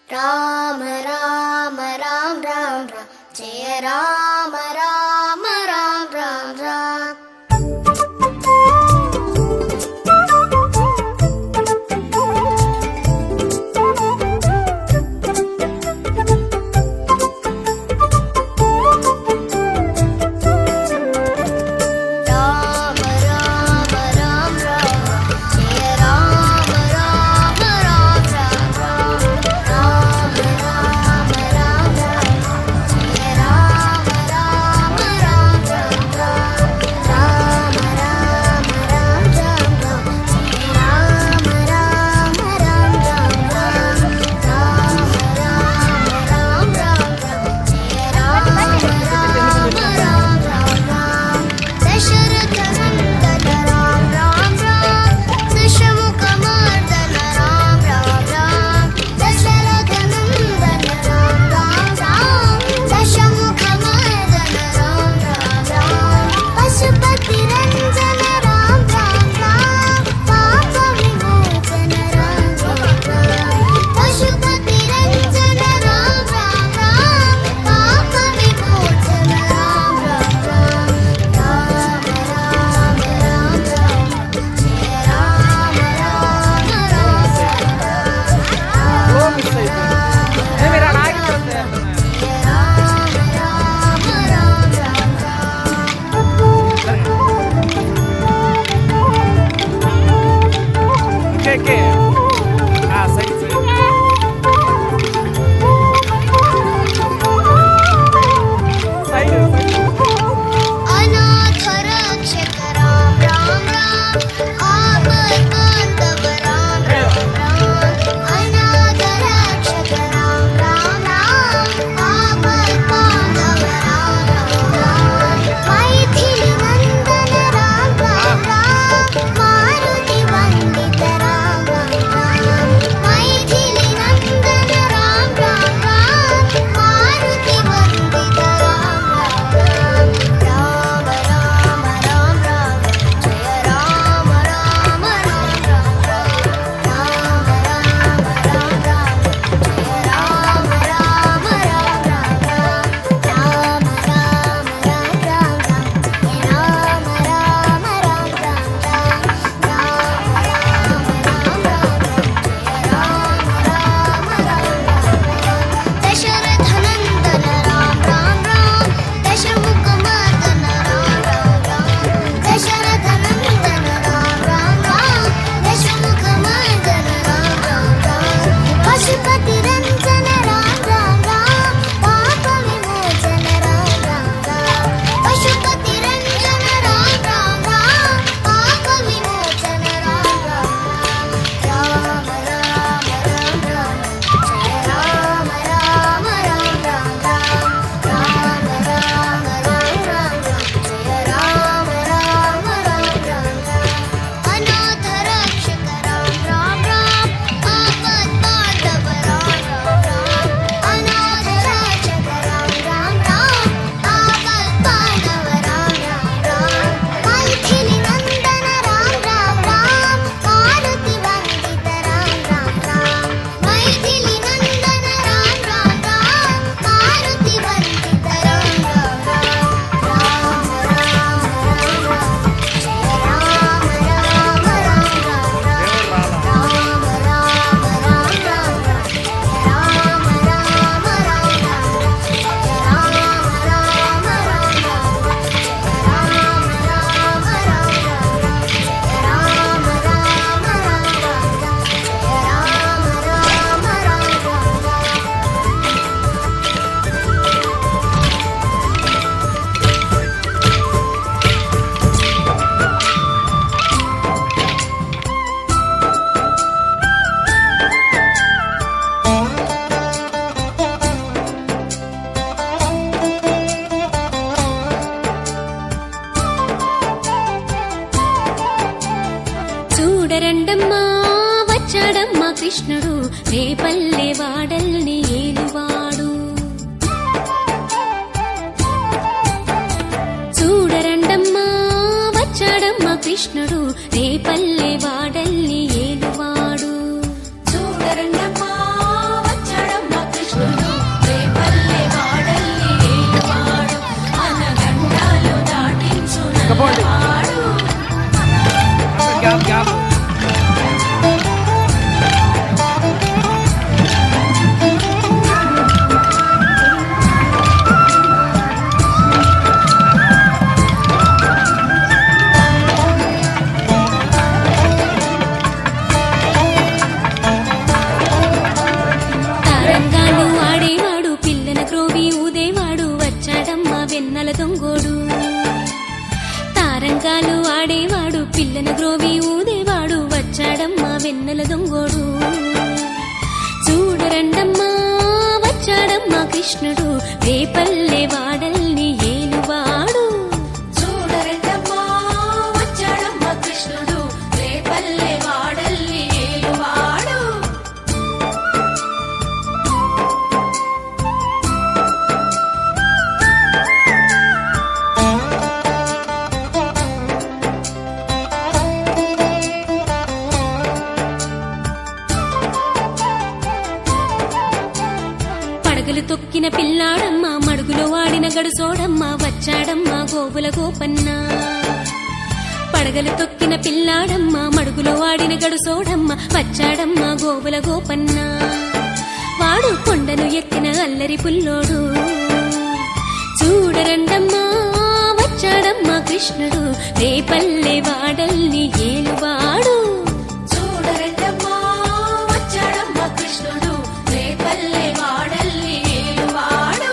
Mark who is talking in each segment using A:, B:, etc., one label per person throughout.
A: రామ రామ రామ రామ రామ జయ రామ రామ రామ రామ రామ.
B: చూడరండమ్మా వచ్చాడమ్మా కృష్ణుడు రేపల్లె వాడల్ని ఏలువాడు. చూడరండమ్మా వచ్చాడమ్మా కృష్ణుడు రేపల్లె వాడల్ని ఏలువాడు. చూడరండమ్మా వచ్చాడమ్మా కొండల దొంగోడు చూడరండమ్మా వచ్చాడమ్మా కృష్ణుడు రేపల్లె వాడల్ని ఏలువాడు చూడరండమ్మా వచ్చాడమ్మా కృష్ణుడు రేపల్లె వాడల్ని ఏలువాడు పడగలు తొక్కిన పిల్లాడమ్మా మడుగులో వాడిన గడుసోడమ్మా వచ్చాడమ్మా గోవుల గోపన్న పడగలు తొక్కిన పిల్లాడమ్మా మడుగులో వాడిన గడుసోడమ్మా వచ్చాడమ్మా గోవుల గోపన్న వాడు కొండను ఎక్కిన అల్లరి పుల్లోడు చూడరండమ్మా వచ్చాడమ్మా కృష్ణుడు రేపల్లె వాడల్ని ఏలువాడు చూడరండమ్మా వచ్చాడమ్మా కృష్ణుడు రేపల్లె వాడల్ని ఏలువాడు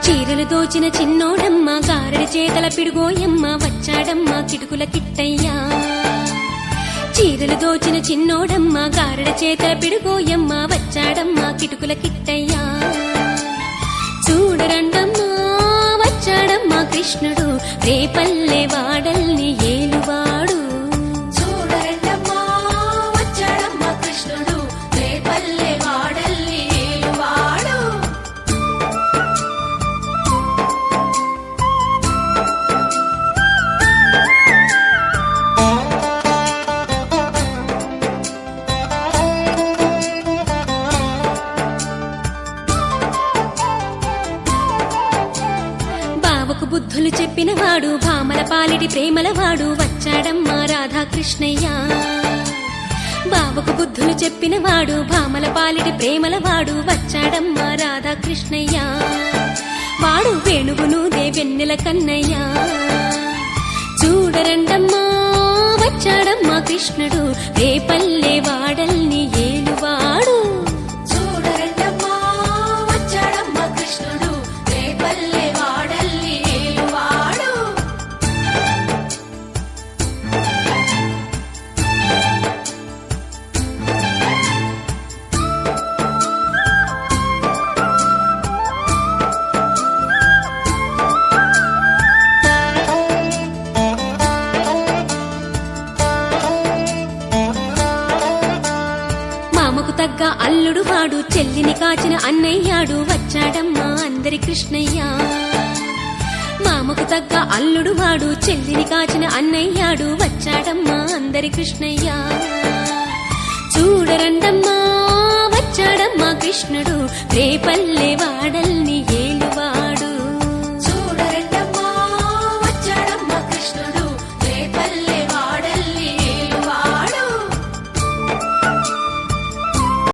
B: చీరలు దోచిన చిన్నోడమ్మ గారడి చేతల పిడుగోయమ్మ వచ్చాడమ్మ కిటుకుల కిట్టయ్యా చీరలు దోచిన చిన్నోడమ్మ గారడి చేతల పిడుగోయమ్మ వచ్చాడమ్మ కిటుకుల కిట్టయ్యా చూడరండమ్మా వచ్చాడమ్మా కృష్ణుడు రేపల్లె వాడల్ని ఏలువాడు చూడరండమ్మా వచ్చాడమ్మా కృష్ణుడు రేపల్లె వాడల్ని ఏలువాడు బావకు బుద్ధులు చెప్పినవాడు భామల పాలిటి ప్రేమలవాడు వచ్చాడమ్మా రాధాకృష్ణయ్య బావకు బుద్ధులు చెప్పినవాడు భామల పాలిటి ప్రేమలవాడు వచ్చాడమ్మా రాధాకృష్ణయ్య వాడు వేణువును దేవెన్నెల కన్నయ్య చూడరండమ్మా వచ్చాడమ్మా కృష్ణుడు రేపల్లె వాడల్ని ఏలువాడు చూడరండమ్మా వచ్చాడమ్మా కృష్ణుడు రేపల్లె వాడల్ని ఏలువాడు మామకు తగ్గ అల్లుడు వాడు చెల్లిని కాచిన అన్నయ్యాడు వచ్చాడమ్మా అందరి కృష్ణయ్య మామకు తగ్గ అల్లుడు వాడు చెల్లిని కాచిన అన్నయ్యాడు వచ్చాడమ్మా అందరి కృష్ణయ్య చూడరండమ్మా వచ్చాడమ్మా కృష్ణుడు రేపల్లె వాడల్ని